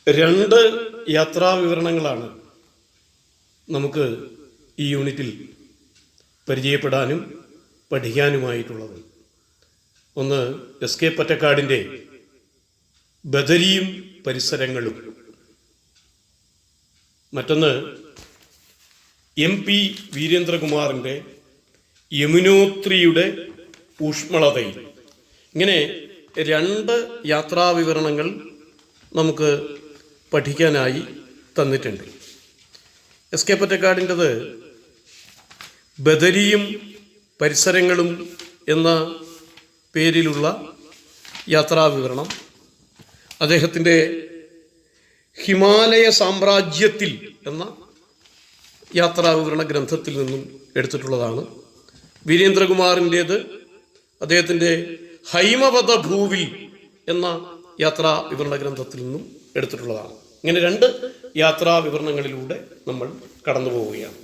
രണ്ട് യാത്രാ വിവരണങ്ങളാണ് നമുക്ക് ഈ യൂണിറ്റിൽ പരിചയപ്പെടാനും പഠിക്കാനുമായിട്ടുള്ളത്. ഒന്ന് എസ് കെ പൊറ്റക്കാടിൻ്റെ ബദരിയും പരിസരങ്ങളും, മറ്റൊന്ന് MP വീരേന്ദ്രകുമാറിൻ്റെ യമുനോത്രിയുടെ ഊഷ്മളതയിൽ. ഇങ്ങനെ രണ്ട് യാത്രാവിവരണങ്ങൾ നമുക്ക് പഠിക്കാനായി തന്നിട്ടുണ്ട്. എസ് കെ പൊറ്റക്കാടിൻ്റെത് ബദരിയും പരിസരങ്ങളും എന്ന പേരിലുള്ള യാത്രാവിവരണം അദ്ദേഹത്തിൻ്റെ ഹിമാലയ സാമ്രാജ്യത്തിൽ എന്ന യാത്രാവിവരണ ഗ്രന്ഥത്തിൽ നിന്നും എടുത്തിട്ടുള്ളതാണ്. വീരേന്ദ്രകുമാറിൻ്റേത് അദ്ദേഹത്തിൻ്റെ ഹൈമവത ഭൂവിൽ എന്ന യാത്രാ വിവരണ ഗ്രന്ഥത്തിൽ നിന്നും എടുത്തിട്ടുള്ളതാണ്. ഇങ്ങനെ രണ്ട് യാത്രാ വിവരണങ്ങളിലൂടെ നമ്മൾ കടന്നു പോവുകയാണ്.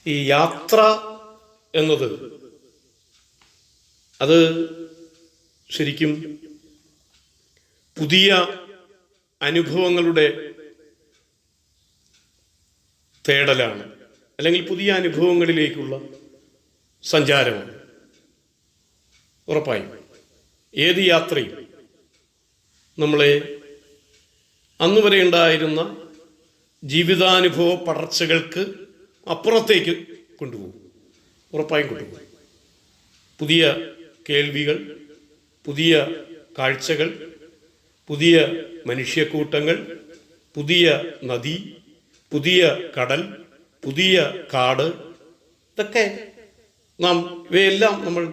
ഈ യാത്ര എന്നത് അത് ശരിക്കും പുതിയ അനുഭവങ്ങളുടെ തേടലാണ്, അല്ലെങ്കിൽ പുതിയ അനുഭവങ്ങളിലേക്കുള്ള സഞ്ചാരമാണ്. ഉറപ്പായും ഏത് യാത്രയും നമ്മളെ അന്നുവരെ ഉണ്ടായിരുന്ന ജീവിതാനുഭവ പടർച്ചകൾക്ക് അപ്പുറത്തേക്ക് കൊണ്ടുപോകും, ഉറപ്പായും കൊണ്ടുപോകും. പുതിയ കേൾവികൾ, പുതിയ കാഴ്ചകൾ, പുതിയ മനുഷ്യക്കൂട്ടങ്ങൾ, പുതിയ നദി, പുതിയ കടൽ, പുതിയ കാട്, ഇതൊക്കെ ഇവയെല്ലാം നമ്മൾ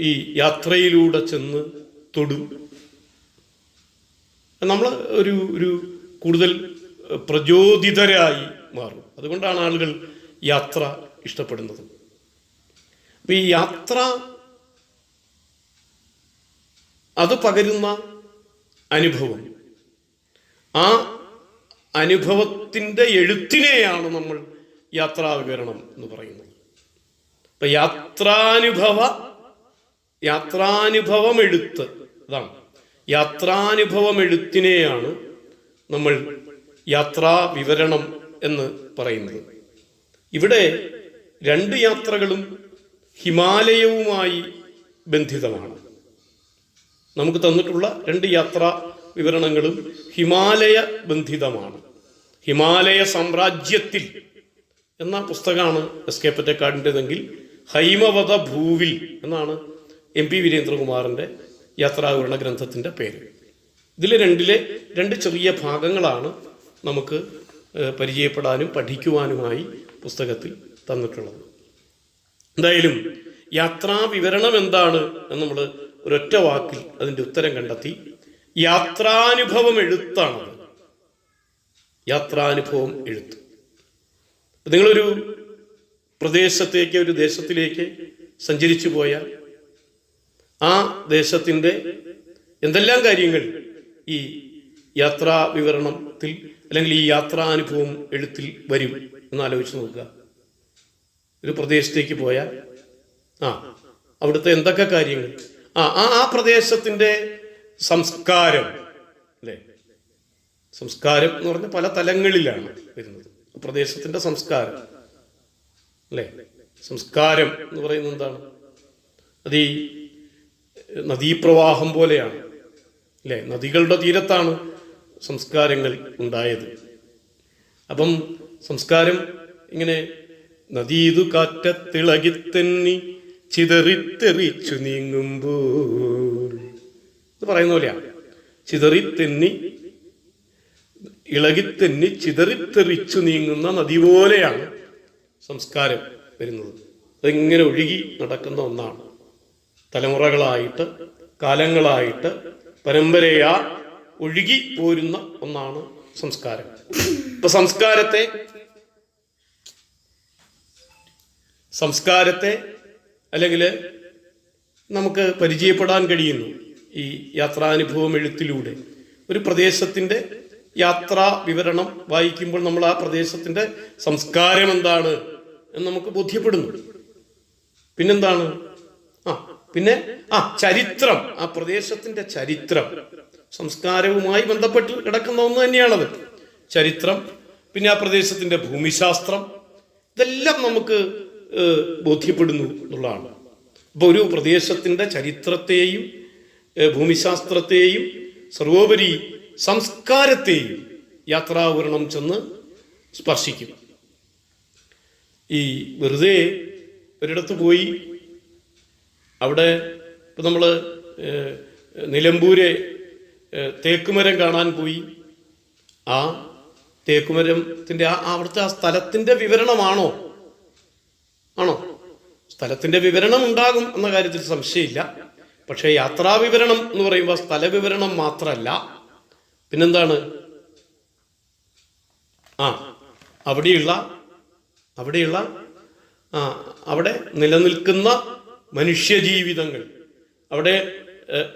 ഈ യാത്രയിലൂടെ ചെന്ന് തൊടും. നമ്മൾ ഒരു കൂടുതൽ പ്രചോദിതരായി മാറും. അതുകൊണ്ടാണ് ആളുകൾ യാത്ര ഇഷ്ടപ്പെടുന്നത്. അപ്പം ഈ യാത്ര അത് പകരുന്ന അനുഭവം, ആ അനുഭവത്തിൻ്റെ എഴുത്തിനെയാണ് നമ്മൾ യാത്രാവിവരണം എന്ന് പറയുന്നത്. അപ്പം യാത്രാനുഭവം എഴുത്ത്, അതാണ് യാത്രാനുഭവം എഴുത്തിനെയാണ് നമ്മൾ യാത്രാ വിവരണം എന്ന് പറയുന്നത്. ഇവിടെ രണ്ട് യാത്രകളും ഹിമാലയവുമായി ബന്ധിതമാണ്. നമുക്ക് തന്നിട്ടുള്ള രണ്ട് യാത്രാ വിവരണങ്ങളും ഹിമാലയ ബന്ധിതമാണ്. ഹിമാലയ സാമ്രാജ്യത്തിൽ എന്ന പുസ്തകമാണ് എസ് കെ പൊറ്റക്കാടിൻ്റെതെങ്കിൽ ഹൈമവത ഭൂവിൽ എന്നാണ് MP വീരേന്ദ്രകുമാറിൻ്റെ യാത്രാവിവരണ ഗ്രന്ഥത്തിൻ്റെ പേര്. ഇതിലെ രണ്ട് ചെറിയ ഭാഗങ്ങളാണ് നമുക്ക് പരിചയപ്പെടാനും പഠിക്കുവാനുമായി പുസ്തകത്തിൽ തന്നിട്ടുള്ളത്. എന്തായാലും യാത്രാ വിവരണം എന്താണ് എന്ന് നമ്മൾ ഒരൊറ്റ വാക്കിൽ അതിൻ്റെ ഉത്തരം കണ്ടെത്തി. യാത്രാനുഭവം എഴുത്താണത്. യാത്രാനുഭവം എഴുത്ത്. നിങ്ങളൊരു പ്രദേശത്തേക്ക്, ഒരു ദേശത്തിലേക്ക് സഞ്ചരിച്ചു പോയാൽ ആ ദേശത്തിൻ്റെ എന്തെല്ലാം കാര്യങ്ങൾ ഈ യാത്രാ വിവരണത്തിൽ അല്ലെങ്കിൽ ഈ യാത്രാനുഭവം എഴുത്തിൽ വരും എന്നാലോചിച്ച് നോക്കുക. ഒരു പ്രദേശത്തേക്ക് പോയാൽ അവിടുത്തെ എന്തൊക്കെ കാര്യങ്ങൾ, ആ പ്രദേശത്തിൻ്റെ സംസ്കാരം, അല്ലേ? സംസ്കാരം എന്ന് പറഞ്ഞാൽ പല തലങ്ങളിലാണ് വരുന്നത്. പ്രദേശത്തിൻ്റെ സംസ്കാരം, അല്ലേ? സംസ്കാരം എന്ന് പറയുന്നത് എന്താണ്? അത് ഈ നദീപ്രവാഹം പോലെയാണ്, അല്ലേ? നദികളുടെ തീരത്താണ് സംസ്കാരങ്ങൾ ഉണ്ടായത്. അപ്പം സംസ്കാരം ഇങ്ങനെ നദീതു കാറ്റത്തിളകിത്തെന്നി ചിതറിത്തെറിച്ചു നീങ്ങുമ്പോൾ എന്ന് പറയുന്ന പോലെയാണ്. ചിതറിത്തെന്നി ഇളകിത്തെന്നി ചിതറിത്തെറിച്ചു നീങ്ങുന്ന നദി പോലെയാണ് സംസ്കാരം വരുന്നത്. അതിങ്ങനെ ഒഴുകി നടക്കുന്ന ഒന്നാണ്. തലമുറകളായിട്ട്, കാലങ്ങളായിട്ട്, പരമ്പരയാ ഒഴുകി പോരുന്ന ഒന്നാണ് സംസ്കാരം. ഇപ്പൊ സംസ്കാരത്തെ അല്ലെങ്കിൽ നമുക്ക് പരിചയപ്പെടാൻ കഴിയുന്നു ഈ യാത്രാനുഭവം എഴുത്തിലൂടെ. ഒരു പ്രദേശത്തിൻ്റെ യാത്രാ വിവരണം വായിക്കുമ്പോൾ നമ്മൾ ആ പ്രദേശത്തിൻ്റെ സംസ്കാരം എന്താണ് എന്ന് നമുക്ക് ബോധ്യപ്പെടുന്നു. പിന്നെന്താണ്? പിന്നെ ചരിത്രം, ആ പ്രദേശത്തിൻ്റെ ചരിത്രം, സംസ്കാരവുമായി ബന്ധപ്പെട്ട് കിടക്കുന്ന ഒന്ന് തന്നെയാണത്. ചരിത്രം, പിന്നെ ആ പ്രദേശത്തിൻ്റെ ഭൂമിശാസ്ത്രം, ഇതെല്ലാം നമുക്ക് ബോധ്യപ്പെടുന്നു എന്നുള്ളതാണ്. അപ്പോൾ ഒരു പ്രദേശത്തിൻ്റെ ചരിത്രത്തെയും ഭൂമിശാസ്ത്രത്തെയും സർവോപരി സംസ്കാരത്തെയും യാത്രാവിവരണം ചെന്ന് സ്പർശിക്കും. ഈ വെറുതെ ഒരിടത്ത് പോയി അവിടെ ഇപ്പം നമ്മൾ നിലമ്പൂരെ തേക്കുമരം കാണാൻ പോയി, ആ തേക്കുമരത്തിൻ്റെ അവിടുത്തെ ആ സ്ഥലത്തിൻ്റെ വിവരണമാണോ? ആണോ? സ്ഥലത്തിൻ്റെ വിവരണം ഉണ്ടാകും എന്ന കാര്യത്തിൽ സംശയമില്ല. പക്ഷേ യാത്രാവിവരണം എന്ന് പറയുമ്പോൾ സ്ഥലവിവരണം മാത്രമല്ല, പിന്നെന്താണ്? അവിടെ നിലനിൽക്കുന്ന മനുഷ്യജീവിതങ്ങൾ, അവിടെ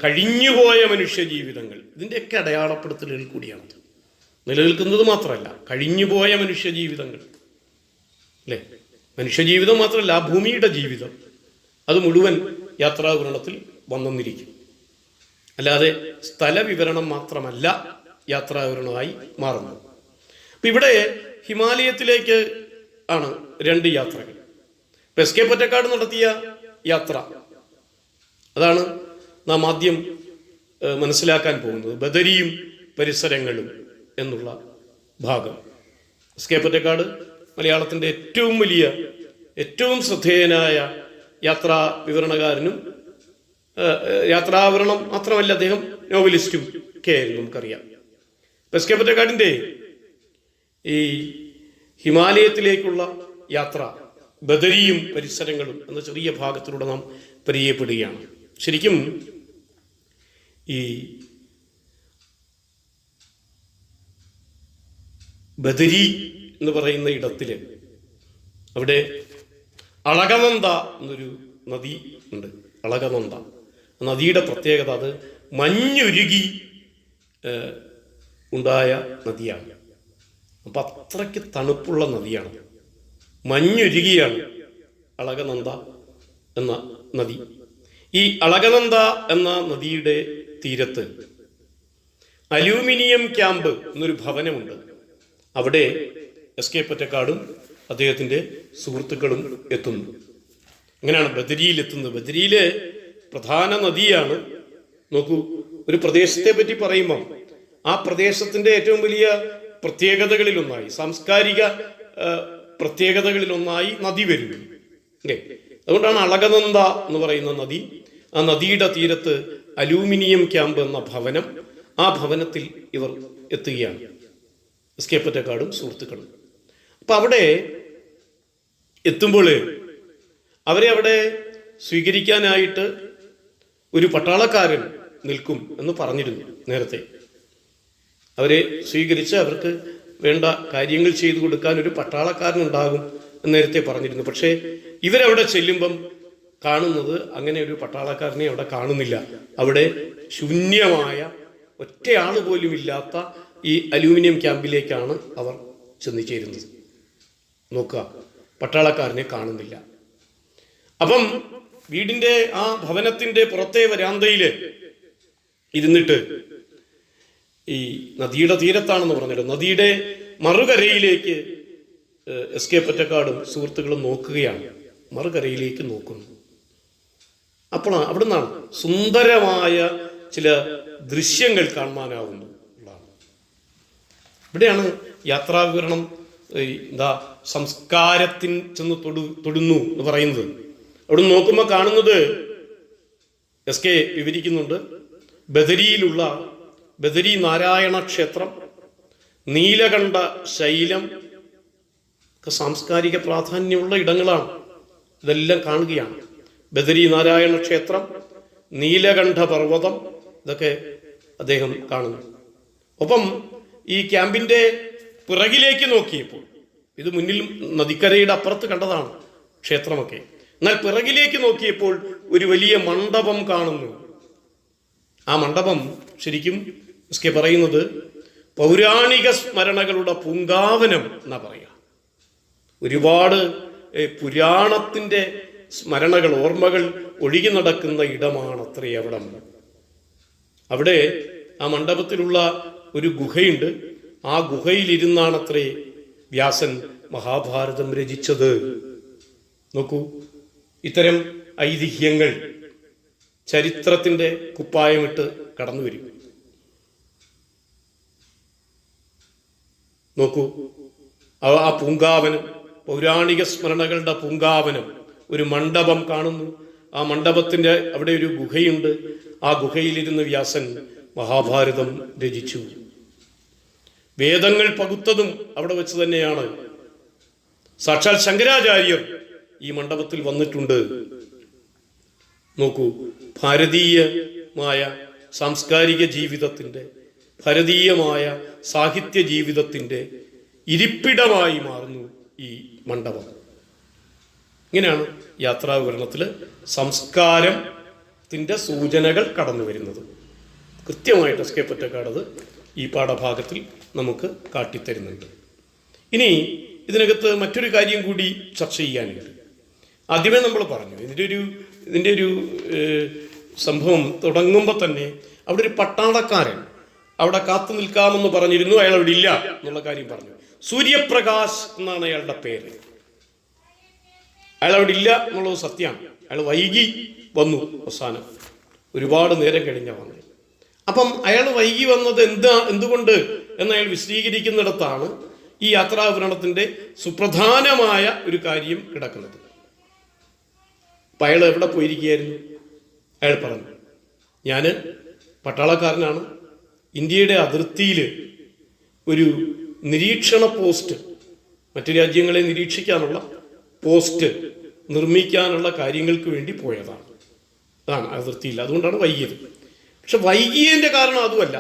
കഴിഞ്ഞുപോയ മനുഷ്യജീവിതങ്ങൾ, ഇതിൻ്റെയൊക്കെ അടയാളപ്പെടുത്തലുകൾ കൂടിയാണ്. നിലനിൽക്കുന്നത് മാത്രമല്ല, കഴിഞ്ഞുപോയ മനുഷ്യജീവിതങ്ങൾ, അല്ലേ? മനുഷ്യജീവിതം മാത്രമല്ല, ആ ഭൂമിയുടെ ജീവിതം, അത് മുഴുവൻ യാത്രാവിവരണത്തിൽ വന്നെന്നിരിക്കും. അല്ലാതെ സ്ഥലവിവരണം മാത്രമല്ല യാത്രാവിവരണമായി മാറുന്നത്. അപ്പം ഇവിടെ ഹിമാലയത്തിലേക്ക് ആണ് 2 യാത്രകൾ. എസ് കെ പൊറ്റക്കാട് നടത്തിയ യാത്ര, അതാണ് നാം ആദ്യം മനസ്സിലാക്കാൻ പോകുന്നത്. ബദരിയും പരിസരങ്ങളും എന്നുള്ള ഭാഗം. എസ് കെ പൊറ്റക്കാട് മലയാളത്തിൻ്റെ ഏറ്റവും വലിയ, ഏറ്റവും ശ്രദ്ധേയനായ യാത്രാ വിവരണകാരനും, യാത്രാവിവരണം മാത്രമല്ല, അദ്ദേഹം നോവലിസ്റ്റും ഒക്കെ ആയിരുന്നു, നമുക്കറിയാം. എസ് കെ പൊറ്റക്കാടിൻ്റെ ഈ ഹിമാലയത്തിലേക്കുള്ള യാത്ര, ബദരിയും പരിസരങ്ങളും എന്ന ചെറിയ ഭാഗത്തിലൂടെ നാം പരിചയപ്പെടുകയാണ്. ശരിക്കും ഈ ബദരി എന്ന് പറയുന്ന ഇടത്തിൽ അവിടെ അളകനന്ദ എന്നൊരു നദി ഉണ്ട്. അളകനന്ദ നദിയുടെ പ്രത്യേകത, അത് മഞ്ഞുരുകി ഉണ്ടായ നദിയാണ്. അപ്പം അത്രയ്ക്ക് തണുപ്പുള്ള നദിയാണ്, മഞ്ഞുരുകിയാണ് അളകനന്ദ എന്ന നദി. ഈ അളകനന്ദ എന്ന നദിയുടെ തീരത്ത് അലൂമിനിയം ക്യാമ്പ് എന്നൊരു ഭവനമുണ്ട്. അവിടെ എസ് കെ പൊറ്റക്കാടും അദ്ദേഹത്തിൻ്റെ സുഹൃത്തുക്കളും എത്തുന്നു. അങ്ങനെയാണ് ബദരിയിൽ എത്തുന്നത്. ബദരിയിലെ പ്രധാന നദിയാണ്. നോക്കൂ, ഒരു പ്രദേശത്തെ പറ്റി പറയുമ്പം ആ പ്രദേശത്തിൻ്റെ ഏറ്റവും വലിയ പ്രത്യേകതകളിലൊന്നായി, സാംസ്കാരിക പ്രത്യേകതകളിലൊന്നായി നദി വരുന്നു. അതുകൊണ്ടാണ് അളകനന്ദ എന്ന് പറയുന്ന നദി. ആ നദിയുടെ തീരത്ത് അലൂമിനിയം ക്യാമ്പ് എന്ന ഭവനം, ആ ഭവനത്തിൽ ഇവർ എത്തുകയാണ്, എസ് കെ പൊറ്റക്കാടും സുഹൃത്തുക്കളും. അപ്പം അവിടെ എത്തുമ്പോൾ അവരെ അവിടെ സ്വീകരിക്കാനായിട്ട് ഒരു പട്ടാളക്കാരൻ നിൽക്കും എന്ന് പറഞ്ഞിരുന്നു നേരത്തെ. അവരെ സ്വീകരിച്ച് അവർക്ക് വേണ്ട കാര്യങ്ങൾ ചെയ്തു കൊടുക്കാൻ ഒരു പട്ടാളക്കാരനുണ്ടാകും എന്ന് നേരത്തെ പറഞ്ഞിരുന്നു. പക്ഷേ ഇവരവിടെ ചെല്ലുമ്പം കാണുന്നത് അങ്ങനെ ഒരു പട്ടാളക്കാരനെ അവിടെ കാണുന്നില്ല. അവിടെ ശൂന്യമായ ഒറ്റയാൾ പോലും ഇല്ലാത്ത ഈ അലൂമിനിയം ക്യാമ്പിലേക്കാണ് അവർ ചെന്നു ചേരുന്നത്. നോക്കുക, പട്ടാളക്കാരനെ കാണുന്നില്ല. അപ്പം വീടിൻ്റെ ആ ഭവനത്തിൻ്റെ പുറത്തെ വരാന്തയിൽ ഇരുന്നിട്ട്, ഈ നദിയുടെ തീരത്താണെന്ന് പറഞ്ഞിട്ട് നദിയുടെ മറുകരയിലേക്ക് എസ് കെ പൊറ്റക്കാടും സുഹൃത്തുക്കളും നോക്കുകയാണ്. മറുകരയിലേക്ക് നോക്കുന്നു. അപ്പോൾ അവിടെ നിന്നാണ് സുന്ദരമായ ചില ദൃശ്യങ്ങൾ കാണാനാവുന്നു. ഇവിടെയാണ് യാത്രാവിവരണം സംസ്കാരത്തിൽ ചെന്ന് തൊടുന്നു എന്ന് പറയുന്നത്. അവിടെ നോക്കുമ്പോൾ കാണുന്നത്, എസ് കെ വിവരിക്കുന്നുണ്ട്, ബദരിയിലുള്ള ബദരി നാരായണ ക്ഷേത്രം, നീലകണ്ഠ ശൈലം ഒക്കെ സാംസ്കാരിക പ്രാധാന്യമുള്ള ഇടങ്ങളാണ്. ഇതെല്ലാം കാണുകയാണ്. ബദരി നാരായണ ക്ഷേത്രം, നീലകണ്ഠ പർവ്വതം, ഇതൊക്കെ അദ്ദേഹം കാണുന്നു. ഒപ്പം ഈ ക്യാമ്പിൻ്റെ പിറകിലേക്ക് നോക്കിയപ്പോൾ, ഇത് മുന്നിൽ നദിക്കരയുടെ അപ്പുറത്ത് കണ്ടതാണ് ക്ഷേത്രമൊക്കെ, എന്നാൽ പിറകിലേക്ക് നോക്കിയപ്പോൾ ഒരു വലിയ മണ്ഡപം കാണുന്നു. ആ മണ്ഡപം ശരിക്കും എസ് കെ പറയുന്നത് പൗരാണിക സ്മരണകളുടെ പൂങ്കാവനം എന്നാ പറയുക. ഒരുപാട് പുരാണത്തിൻ്റെ സ്മരണകൾ, ഓർമ്മകൾ ഒഴുകി നടക്കുന്ന ഇടമാണ് അത്രേ അവിടം. അവിടെ ആ മണ്ഡപത്തിലുള്ള ഒരു ഗുഹയുണ്ട്. ആ ഗുഹയിലിരുന്നാണത്രേ വ്യാസൻ മഹാഭാരതം രചിച്ചത്. നോക്കൂ, ഇത്തരം ഐതിഹ്യങ്ങൾ ചരിത്രത്തിന്റെ കുപ്പായമിട്ട് കടന്നു വരും. നോക്കൂ, ആ പൂങ്കാവനം, പൗരാണിക സ്മരണകളുടെ പൂങ്കാവനം, ഒരു മണ്ഡപം കാണുന്നു. ആ മണ്ഡപത്തിന്റെ അവിടെ ഒരു ഗുഹയുണ്ട്. ആ ഗുഹയിലിരുന്ന് വ്യാസൻ മഹാഭാരതം രചിച്ചു. വേദങ്ങൾ പകുത്തതും അവിടെ വെച്ച് തന്നെയാണ്. സാക്ഷാൽ ശങ്കരാചാര്യർ ഈ മണ്ഡപത്തിൽ വന്നിട്ടുണ്ട്. നോക്കൂ, ഭാരതീയമായ സാംസ്കാരിക ജീവിതത്തിന്റെ, ഭാരതീയമായ സാഹിത്യ ജീവിതത്തിന്റെ ഇരിപ്പിടമായി മാറുന്നു ഈ മണ്ഡപം. ഇങ്ങനെയാണ് യാത്രാവിവരണത്തിൽ സംസ്കാരത്തിന്റെ സൂചനകൾ കടന്നു വരുന്നത്. കൃത്യമായിട്ട് എസ് കെ പൊറ്റക്കാട് അത് ഈ പാഠഭാഗത്തിൽ നമുക്ക് കാട്ടിത്തരുന്നുണ്ട്. ഇനി ഇതിനകത്ത് മറ്റൊരു കാര്യം കൂടി ചർച്ച ചെയ്യാനുണ്ട്. ആദ്യമേ നമ്മൾ പറഞ്ഞു, ഇതിൻ്റെ ഒരു സംഭവം തുടങ്ങുമ്പോൾ തന്നെ അവിടെ ഒരു പട്ടാളക്കാരൻ അവിടെ കാത്തു നിൽക്കാമെന്ന് പറഞ്ഞിരുന്നു. അയാൾ അവിടെ ഇല്ല എന്നുള്ള കാര്യം പറഞ്ഞു. സൂര്യപ്രകാശ് എന്നാണ് അയാളുടെ പേര്. അയാൾ അവിടെ ഇല്ല എന്നുള്ളത് സത്യമാണ്. അയാൾ വൈകി വന്നു, അവസാനം ഒരുപാട് നേരം കഴിഞ്ഞ വന്നത്. അപ്പം അയാൾ വൈകി വന്നത് എന്തുകൊണ്ട് എന്ന് അയാൾ വിശദീകരിക്കുന്നിടത്താണ് ഈ യാത്രാവിവരണത്തിന്റെ സുപ്രധാനമായ ഒരു കാര്യം കിടക്കുന്നത്. അപ്പം അയാൾ എവിടെ പോയിരിക്കുകയായിരുന്നു? അയാൾ പറഞ്ഞു, ഞാൻ പട്ടാളക്കാരനാണ്, ഇന്ത്യയുടെ അതിർത്തിയിൽ ഒരു നിരീക്ഷണ പോസ്റ്റ്, മറ്റു രാജ്യങ്ങളെ നിരീക്ഷിക്കാനുള്ള പോസ്റ്റ് നിർമ്മിക്കാനുള്ള കാര്യങ്ങൾക്ക് വേണ്ടി പോയതാണ്. അതാണ് അതിർത്തിയിൽ, അതുകൊണ്ടാണ് വൈകിയത്. പക്ഷെ വൈകിയതിൻ്റെ കാരണം അതുമല്ല.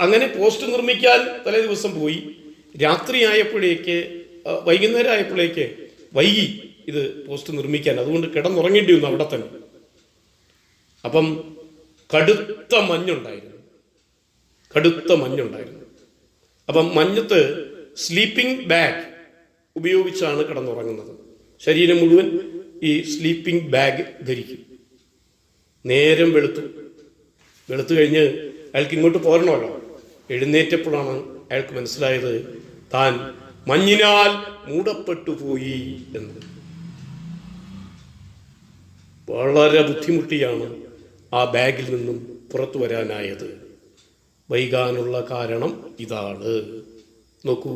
അങ്ങനെ പോസ്റ്റ് നിർമ്മിക്കാൻ തലേ ദിവസം പോയി, രാത്രിയായപ്പോഴേക്ക്, വൈകുന്നേരം ആയപ്പോഴേക്ക് വൈകി ഇത് പോസ്റ്റ് നിർമ്മിക്കാൻ. അതുകൊണ്ട് കിടന്നുറങ്ങേണ്ടി വന്നു അവിടെ തന്നെ. അപ്പം കടുത്ത മഞ്ഞുണ്ടായിരുന്നു. അപ്പം മഞ്ഞത്ത് സ്ലീപ്പിംഗ് ബാഗ് ഉപയോഗിച്ചാണ് കിടന്നുറങ്ങുന്നത്. ശരീരം മുഴുവൻ ഈ സ്ലീപ്പിംഗ് ബാഗ് ധരിക്കും. നേരം വെളുത്തു കഴിഞ്ഞ് അയാൾക്ക് ഇങ്ങോട്ട് പോരണമല്ലോ. എഴുന്നേറ്റപ്പോഴാണ് അയാൾക്ക് മനസ്സിലായത് താൻ മഞ്ഞിനാൽ മൂടപ്പെട്ടു പോയി എന്ന്. വളരെ ബുദ്ധിമുട്ടിയാണ് ആ ബാഗിൽ നിന്നും പുറത്തു വരാനായത്. വൈകാനുള്ള കാരണം ഇതാണ്. നോക്കൂ,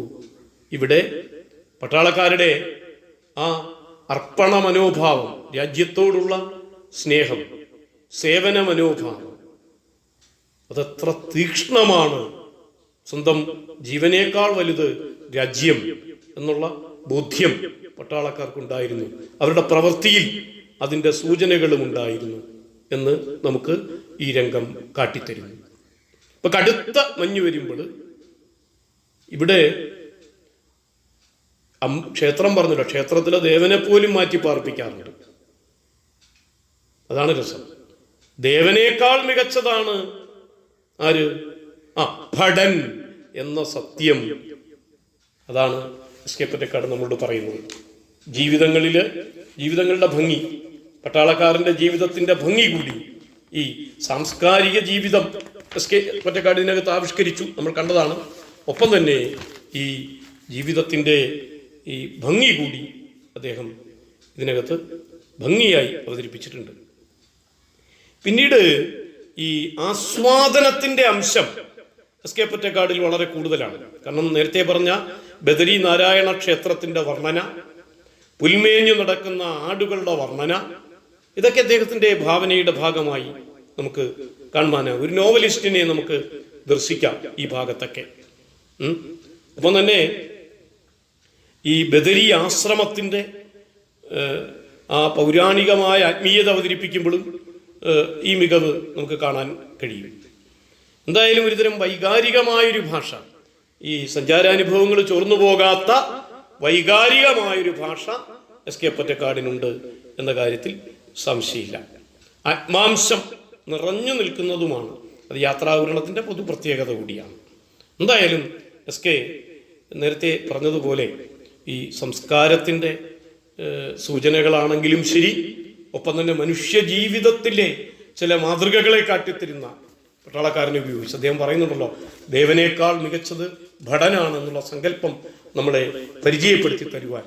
ഇവിടെ പട്ടാളക്കാരുടെ ആ അർപ്പണ മനോഭാവം, രാജ്യത്തോടുള്ള സ്നേഹം, സേവന മനോഭാവം, അതെത്ര തീക്ഷ്ണമാണ്. സ്വന്തം ജീവനേക്കാൾ വലുത് രാജ്യം എന്നുള്ള ബോധ്യം പട്ടാളക്കാർക്കുണ്ടായിരുന്നു. അവരുടെ പ്രവൃത്തിയിൽ അതിൻ്റെ സൂചനകളും ഉണ്ടായിരുന്നു എന്ന് നമുക്ക് ഈ രംഗം കാട്ടിത്തരുന്നു. ഇപ്പൊ കടുത്ത മഞ്ഞ് വരുമ്പോൾ ഇവിടെ ക്ഷേത്രം പറഞ്ഞില്ല, ക്ഷേത്രത്തിലെ ദേവനെ പോലും മാറ്റി പാർപ്പിക്കാറുണ്ട്. അതാണ് രസം. ദേവനേക്കാൾ മികച്ചതാണ് ആര്? ഭടൻ എന്ന സത്യം. അതാണ് എസ് കെ പൊറ്റക്കാട് നമ്മളോട് പറയുന്നത്. ജീവിതങ്ങളുടെ ഭംഗി, പട്ടാളക്കാരന്റെ ജീവിതത്തിന്റെ ഭംഗി കൂടി ഈ സാംസ്കാരിക ജീവിതം എസ് കെ പൊറ്റക്കാട് ഇതിനകത്ത് ആവിഷ്കരിച്ചു, നമ്മൾ കണ്ടതാണ്. ഒപ്പം തന്നെ ഈ ജീവിതത്തിൻ്റെ ഈ ഭംഗി കൂടി അദ്ദേഹം ഇതിനകത്ത് ഭംഗിയായി അവതരിപ്പിച്ചിട്ടുണ്ട്. പിന്നീട് ഈ ആസ്വാദനത്തിന്റെ അംശം എസ് കെ പൊറ്റക്കാടിൽ വളരെ കൂടുതലാണ്. കാരണം നേരത്തെ പറഞ്ഞ ബദരി നാരായണ ക്ഷേത്രത്തിന്റെ വർണ്ണന, പുൽമേഞ്ഞു നടക്കുന്ന ആടുകളുടെ വർണ്ണന, ഇതൊക്കെ അദ്ദേഹത്തിന്റെ ഭാവനയുടെ ഭാഗമായി നമുക്ക് കാണുവാനാണ്. ഒരു നോവലിസ്റ്റിനെ നമുക്ക് ദർശിക്കാം ഈ ഭാഗത്തൊക്കെ. അപ്പം തന്നെ ഈ ബദരി ആശ്രമത്തിന്റെ ആ പൗരാണികമായ ആത്മീയത അവതരിപ്പിക്കുമ്പോഴും ഈ മികവ് നമുക്ക് കാണാൻ കഴിയും. എന്തായാലും ഒരുതരം വൈകാരികമായൊരു ഭാഷ, ഈ സഞ്ചാരാനുഭവങ്ങൾ ചോർന്നു പോകാത്ത വൈകാരികമായൊരു ഭാഷ എസ് കെ പൊറ്റക്കാടിനുണ്ട് എന്ന കാര്യത്തിൽ സംശയമില്ല. ആത്മാംശം നിറഞ്ഞു നിൽക്കുന്നതുമാണ്. അത് യാത്രാവിവരണത്തിൻ്റെ പൊതു പ്രത്യേകത കൂടിയാണ്. എന്തായാലും എസ് കെ നേരത്തെ പറഞ്ഞതുപോലെ ഈ സംസ്കാരത്തിൻ്റെ സൂചനകളാണെങ്കിലും ശരി, ഒപ്പം തന്നെ മനുഷ്യ ജീവിതത്തിലെ ചില മാതൃകകളെ കാട്ടിത്തരുന്ന പട്ടാളക്കാരനെ ഉപയോഗിച്ച് അദ്ദേഹം പറയുന്നുണ്ടല്ലോ, ദേവനേക്കാൾ മികച്ചത് ഭടനാണെന്നുള്ള സങ്കല്പം നമ്മളെ പരിചയപ്പെടുത്തി തരുവാൻ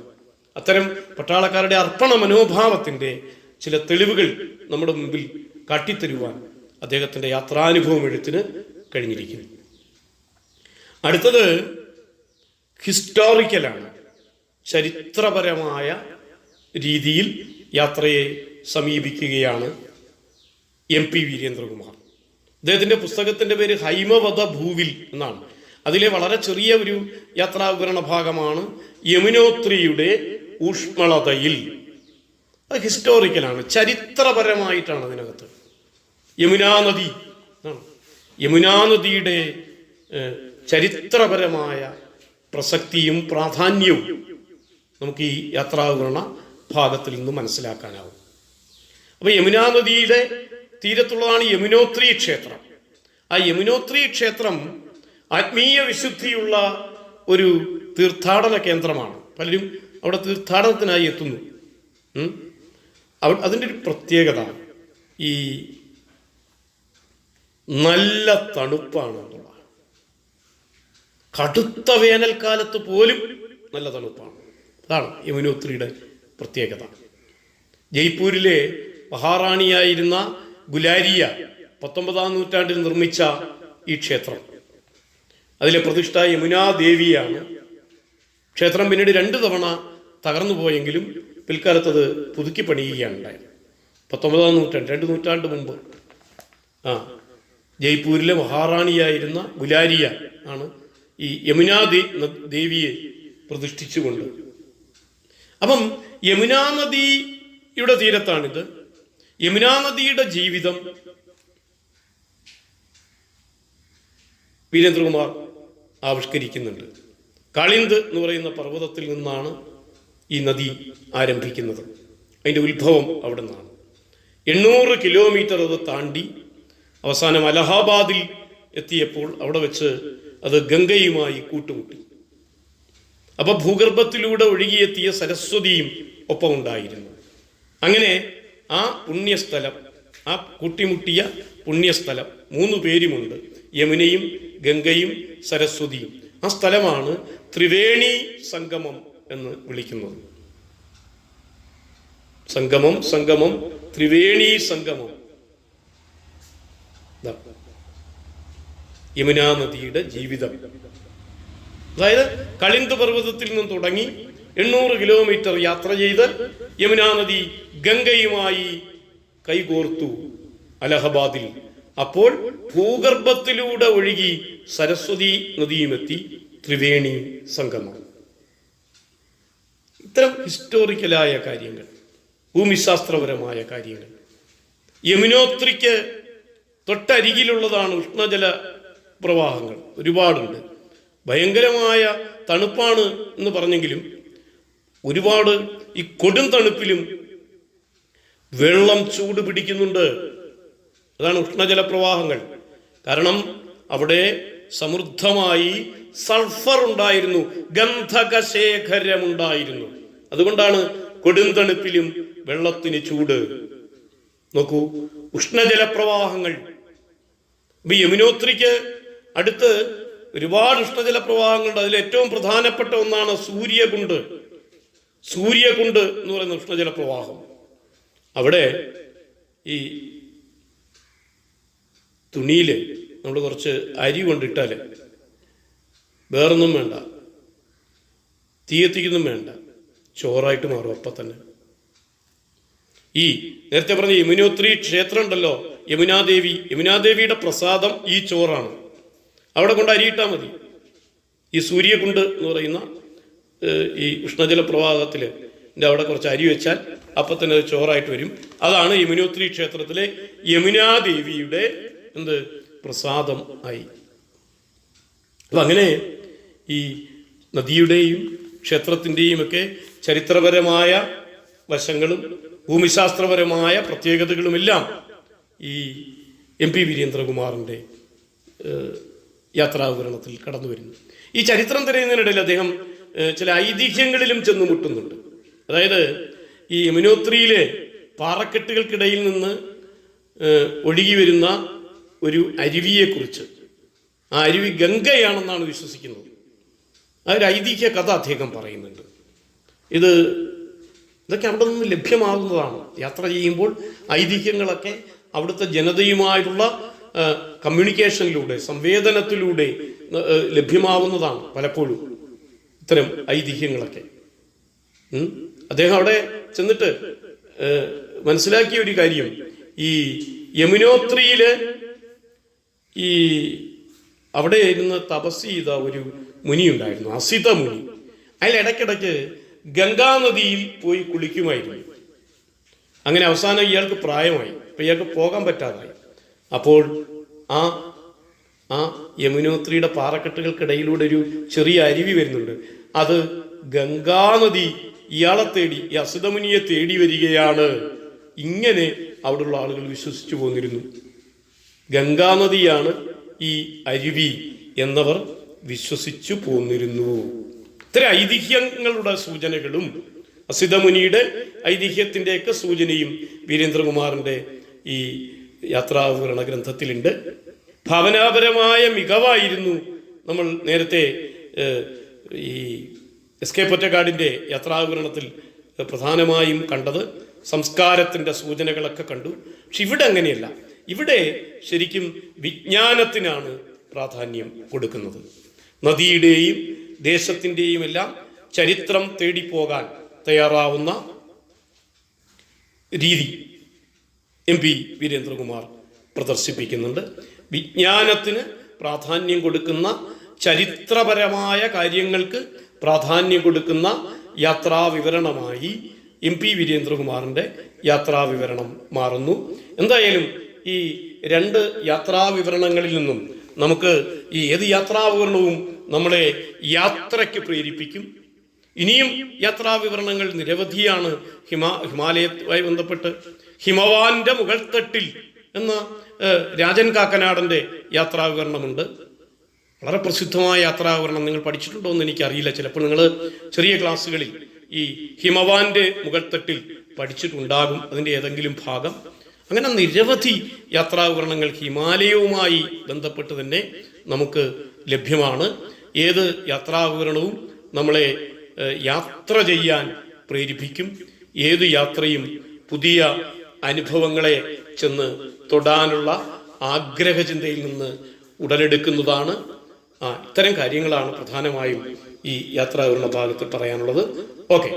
അത്തരം പട്ടാളക്കാരുടെ അർപ്പണ മനോഭാവത്തിൻ്റെ ചില തെളിവുകൾ നമ്മുടെ മുമ്പിൽ കാട്ടിത്തരുവാൻ അദ്ദേഹത്തിൻ്റെ യാത്രാനുഭവം എഴുത്തിന് കഴിഞ്ഞിരിക്കുന്നു. അടുത്തത് ഹിസ്റ്റോറിക്കലാണ്. ചരിത്രപരമായ രീതിയിൽ യാത്രയെ സമീപിക്കുകയാണ് MP വീരേന്ദ്രകുമാർ. അദ്ദേഹത്തിൻ്റെ പുസ്തകത്തിൻ്റെ പേര് ഹൈമവധ ഭൂവിൽ എന്നാണ്. അതിലെ വളരെ ചെറിയ ഒരു യാത്രാവിവരണ ഭാഗമാണ് യമുനോത്രിയുടെ ഊഷ്മളതയിൽ. അത് ഹിസ്റ്റോറിക്കലാണ്, ചരിത്രപരമായിട്ടാണ് അതിനകത്ത്. യമുനാ നദി ആണ്. യമുനാ നദിയുടെ ചരിത്രപരമായ പ്രസക്തിയും പ്രാധാന്യവും നമുക്ക് ഈ യാത്രാവിവരണ ഭാഗത്തിൽ നിന്ന് മനസ്സിലാക്കാനാവും. അപ്പോൾ യമുനാ നദിയുടെ തീരത്തുള്ളതാണ് യമുനോത്രി ക്ഷേത്രം. ആ യമുനോത്രി ക്ഷേത്രം ആത്മീയ വിശുദ്ധിയുള്ള ഒരു തീർത്ഥാടന കേന്ദ്രമാണ്. പലരും അവിടെ തീർത്ഥാടനത്തിനായി എത്തുന്നു. അതിൻ്റെ ഒരു പ്രത്യേകത ഈ നല്ല തണുപ്പാണ് എന്നുള്ളതാണ്. കടുത്ത വേനൽക്കാലത്ത് പോലും നല്ല തണുപ്പാണ്. അതാണ് യമുനോത്രിയുടെ പ്രത്യേകത. ജയ്പൂരിലെ മഹാറാണിയായിരുന്ന ഗുലാരിയ 19-ാം നൂറ്റാണ്ടിൽ നിർമ്മിച്ച ഈ ക്ഷേത്രം, അതിലെ പ്രതിഷ്ഠ യമുനാ ദേവിയാണ്. ക്ഷേത്രം പിന്നീട് 2 തവണ തകർന്നു പോയെങ്കിലും പിൽക്കാലത്ത് അത് പുതുക്കി പണിയുകയാണ് ഉണ്ടായത്. 19-ാം നൂറ്റാണ്ട്, 2 നൂറ്റാണ്ട് മുമ്പ് ജയ്പൂരിലെ മഹാറാണിയായിരുന്ന ഗുലാരിയ ആണ് ഈ യമുനാ ദേവിയെ പ്രതിഷ്ഠിച്ചുകൊണ്ട്. അപ്പം യമുനാ നദിയുടെ തീരത്താണിത്. യമുനാ നദിയുടെ ജീവിതം വീരേന്ദ്രകുമാർ ആവിഷ്കരിക്കുന്നുണ്ട്. കാളിന്ത് എന്ന് പറയുന്ന പർവ്വതത്തിൽ നിന്നാണ് ഈ നദി ആരംഭിക്കുന്നത്. അതിൻ്റെ ഉത്ഭവം അവിടെ നിന്നാണ്. 800 കിലോമീറ്റർ അത് താണ്ടി അവസാനം അലഹാബാദിൽ എത്തിയപ്പോൾ അവിടെ വെച്ച് അത് ഗംഗയുമായി കൂട്ടുമുട്ടി. അപ്പൊ ഭൂഗർഭത്തിലൂടെ ഒഴുകിയെത്തിയ സരസ്വതിയും ഒപ്പം ഉണ്ടായിരുന്നു. അങ്ങനെ ആ പുണ്യസ്ഥലം, ആ കൂട്ടിമുട്ടിയ പുണ്യസ്ഥലം, 3 പേരുമുണ്ട്, യമുനയും ഗംഗയും സരസ്വതിയും. ആ സ്ഥലമാണ് ത്രിവേണി സംഗമം എന്ന് വിളിക്കുന്നത്. സംഗമം ത്രിവേണി സംഗമം. യമുനാ നദിയുടെ ജീവിതം, അതായത് കളിന്ത് പർവ്വതത്തിൽ നിന്നും തുടങ്ങി 800 കിലോമീറ്റർ യാത്ര ചെയ്ത് യമുനാ നദി ഗംഗയുമായി കൈകോർത്തു അലഹബാദിൽ. അപ്പോൾ ഭൂഗർഭത്തിലൂടെ ഒഴുകി സരസ്വതി നദിയുമെത്തി ത്രിവേണി സംഗമം. ഇത്തരം ഹിസ്റ്റോറിക്കലായ കാര്യങ്ങൾ, ഭൂമിശാസ്ത്രപരമായ കാര്യങ്ങൾ. യമുനോത്രിക്ക് തൊട്ടരികിലുള്ളതാണ് ഉഷ്ണജല പ്രവാഹങ്ങൾ, ഒരുപാടുണ്ട്. ഭയങ്കരമായ തണുപ്പാണ് എന്ന് പറഞ്ഞെങ്കിലും ഒരുപാട് ഈ കൊടും തണുപ്പിലും വെള്ളം ചൂട് പിടിക്കുന്നുണ്ട്. അതാണ് ഉഷ്ണജല പ്രവാഹങ്ങൾ. കാരണം അവിടെ സമൃദ്ധമായി സൾഫർ ഉണ്ടായിരുന്നു, ഗന്ധകശേഖരമുണ്ടായിരുന്നു. അതുകൊണ്ടാണ് കൊടുംതണുപ്പിലും വെള്ളത്തിന് ചൂട്. നോക്കൂ, ഉഷ്ണജല പ്രവാഹങ്ങൾ. യമുനോത്രിക്ക് അടുത്ത് ഒരുപാട് ഉഷ്ണജല പ്രവാഹങ്ങളുണ്ട്. അതിൽ ഏറ്റവും പ്രധാനപ്പെട്ട ഒന്നാണ് സൂര്യകുണ്ട് എന്ന് പറയുന്ന ഉഷ്ണജല പ്രവാഹം. അവിടെ ഈ തുണിയിൽ നമ്മൾ കുറച്ച് അരി കൊണ്ടിട്ടാൽ വേറൊന്നും വേണ്ട, തീയെത്തിക്കൊന്നും വേണ്ട, ചോറായിട്ട് മാറും അപ്പം തന്നെ. ഈ നേരത്തെ പറഞ്ഞ യമുനോത്രി ക്ഷേത്രം ഉണ്ടല്ലോ, യമുനാദേവിയുടെ പ്രസാദം ഈ ചോറാണ്. അവിടെ കൊണ്ട് അരിയിട്ടാൽ മതി. ഈ സൂര്യകുണ്ട് എന്ന് പറയുന്ന ഈ ഉഷ്ണജല പ്രവാഹത്തിൽ അവിടെ കുറച്ച് അരി വെച്ചാൽ അപ്പം തന്നെ അത് ചോറായിട്ട് വരും. അതാണ് യമുനോത്രി ക്ഷേത്രത്തിലെ യമുനാദേവിയുടെ പ്രസാദം ആയി. അപ്പം അങ്ങനെ ഈ നദിയുടെയും ക്ഷേത്രത്തിൻ്റെയും ഒക്കെ ചരിത്രപരമായ വശങ്ങളും ഭൂമിശാസ്ത്രപരമായ പ്രത്യേകതകളുമെല്ലാം ഈ MP വീരേന്ദ്രകുമാറിൻ്റെ യാത്രാവിവരണത്തിൽ കടന്നു വരുന്നു. ഈ ചരിത്രം തിരയുന്നതിനിടയിൽ അദ്ദേഹം ചില ഐതിഹ്യങ്ങളിലും ചെന്നു മുട്ടുന്നുണ്ട്. അതായത് ഈ യമുനോത്രിയിലെ പാറക്കെട്ടുകൾക്കിടയിൽ നിന്ന് ഒഴുകി വരുന്ന ഒരു അരുവിയെക്കുറിച്ച്, ആ അരുവി ഗംഗയാണെന്നാണ് വിശ്വസിക്കുന്നത്. ആ ഒരു ഐതിഹ്യ കഥ അദ്ദേഹം പറയുന്നുണ്ട്. ഇതൊക്കെ അവിടെ നിന്ന് ലഭ്യമാകുന്നതാണ്. യാത്ര ചെയ്യുമ്പോൾ ഐതിഹ്യങ്ങളൊക്കെ അവിടുത്തെ ജനതയുമായിട്ടുള്ള കമ്മ്യൂണിക്കേഷനിലൂടെ, സംവേദനത്തിലൂടെ ലഭ്യമാവുന്നതാണ് പലപ്പോഴും ഇത്തരം ഐതിഹ്യങ്ങളൊക്കെ. അദ്ദേഹം അവിടെ ചെന്നിട്ട് മനസ്സിലാക്കിയ ഒരു കാര്യം, ഈ യമുനോത്രിയില് ഈ അവിടെ ഇരുന്ന് തപസ് ചെയ്ത ഒരു മുനി ഉണ്ടായിരുന്നു, അസിത മുനി. അതിൽ ഇടയ്ക്കിടയ്ക്ക് ഗംഗാനദിയിൽ പോയി കുളിക്കുമായിരുന്നു. അങ്ങനെ അവസാനം ഇയാൾക്ക് പ്രായമായി, അപ്പൊ ഇയാൾക്ക് പോകാൻ പറ്റാതായി. അപ്പോൾ ആ യമുനോത്രിയുടെ പാറക്കെട്ടുകൾക്കിടയിലൂടെ ഒരു ചെറിയ അരുവി വരുന്നുണ്ട്. അത് ഗംഗാനദി ഇയാളെ തേടി, ഈ അസിതമുനിയെ തേടി വരികയാണ്. ഇങ്ങനെ അവിടെയുള്ള ആളുകൾ വിശ്വസിച്ചു പോന്നിരുന്നു. ഗംഗാനദിയാണ് ഈ അരുവി എന്നവർ വിശ്വസിച്ചു പോന്നിരുന്നു. ഇത്തരം ഐതിഹ്യങ്ങളുടെ സൂചനകളും അസിതമുനിയുടെ ഐതിഹ്യത്തിൻ്റെയൊക്കെ സൂചനയും വീരേന്ദ്രകുമാറിൻ്റെ ഈ യാത്രാവിവരണ ഗ്രന്ഥത്തിലുണ്ട്. ഭാവനാപരമായ മികവായിരുന്നു നമ്മൾ നേരത്തെ ഈ എസ്.കെ. പൊറ്റക്കാടിൻ്റെ യാത്രാവിവരണത്തിൽ പ്രധാനമായും കണ്ടത്. സംസ്കാരത്തിൻ്റെ സൂചനകളൊക്കെ കണ്ടു. പക്ഷെ ഇവിടെ അങ്ങനെയല്ല. ഇവിടെ ശരിക്കും വിജ്ഞാനത്തിനാണ് പ്രാധാന്യം കൊടുക്കുന്നത്. നദിയുടെയും ദേശത്തിൻ്റെയും എല്ലാം ചരിത്രം തേടിപ്പോകാൻ തയ്യാറാവുന്ന രീതി MP വീരേന്ദ്രകുമാർ പ്രദർശിപ്പിക്കുന്നുണ്ട്. വിജ്ഞാനത്തിന് പ്രാധാന്യം കൊടുക്കുന്ന, ചരിത്രപരമായ കാര്യങ്ങൾക്ക് പ്രാധാന്യം കൊടുക്കുന്ന യാത്രാവിവരണമായി MP വീരേന്ദ്രകുമാറിൻ്റെ യാത്രാവിവരണം മാറുന്നു. എന്തായാലും ഈ രണ്ട് യാത്രാവിവരണങ്ങളിൽ നിന്നും നമുക്ക് ഈ ഏത് യാത്രാവിവരണവും നമ്മളെ യാത്രയ്ക്ക് പ്രേരിപ്പിക്കും. ഇനിയും യാത്രാവിവരണങ്ങൾ നിരവധിയാണ്. ഹിമാലയവുമായി ബന്ധപ്പെട്ട് ഹിമവാന്റെ മുകൾത്തട്ടിൽ എന്ന രാജൻ കാക്കനാടൻ്റെ യാത്രാവിവരണമുണ്ട്. വളരെ പ്രസിദ്ധമായ യാത്രാവിവരണം. നിങ്ങൾ പഠിച്ചിട്ടുണ്ടോ എന്ന് എനിക്കറിയില്ല. ചിലപ്പോൾ നിങ്ങൾ ചെറിയ ക്ലാസ്സുകളിൽ ഈ ഹിമവാന്റെ മുകൾത്തട്ടിൽ പഠിച്ചിട്ടുണ്ടാകും അതിൻ്റെ ഏതെങ്കിലും ഭാഗം. അങ്ങനെ നിരവധി യാത്രാവിവരണങ്ങൾ ഹിമാലയവുമായി ബന്ധപ്പെട്ട് തന്നെ നമുക്ക് ലഭ്യമാണ്. ഏത് യാത്രാവിവരണവും നമ്മളെ യാത്ര ചെയ്യാൻ പ്രേരിപ്പിക്കും. ഏത് യാത്രയും പുതിയ അനുഭവങ്ങളെ ചെന്ന് തൊടാനുള്ള ആഗ്രഹചിന്തയിൽ നിന്ന് ഉടലെടുക്കുന്നതാണ്. ഇത്തരം കാര്യങ്ങളാണ് പ്രധാനമായും ഈ യാത്രാവിവരണ ഭാഗത്ത് പറയാനുള്ളത്. ഓക്കെ.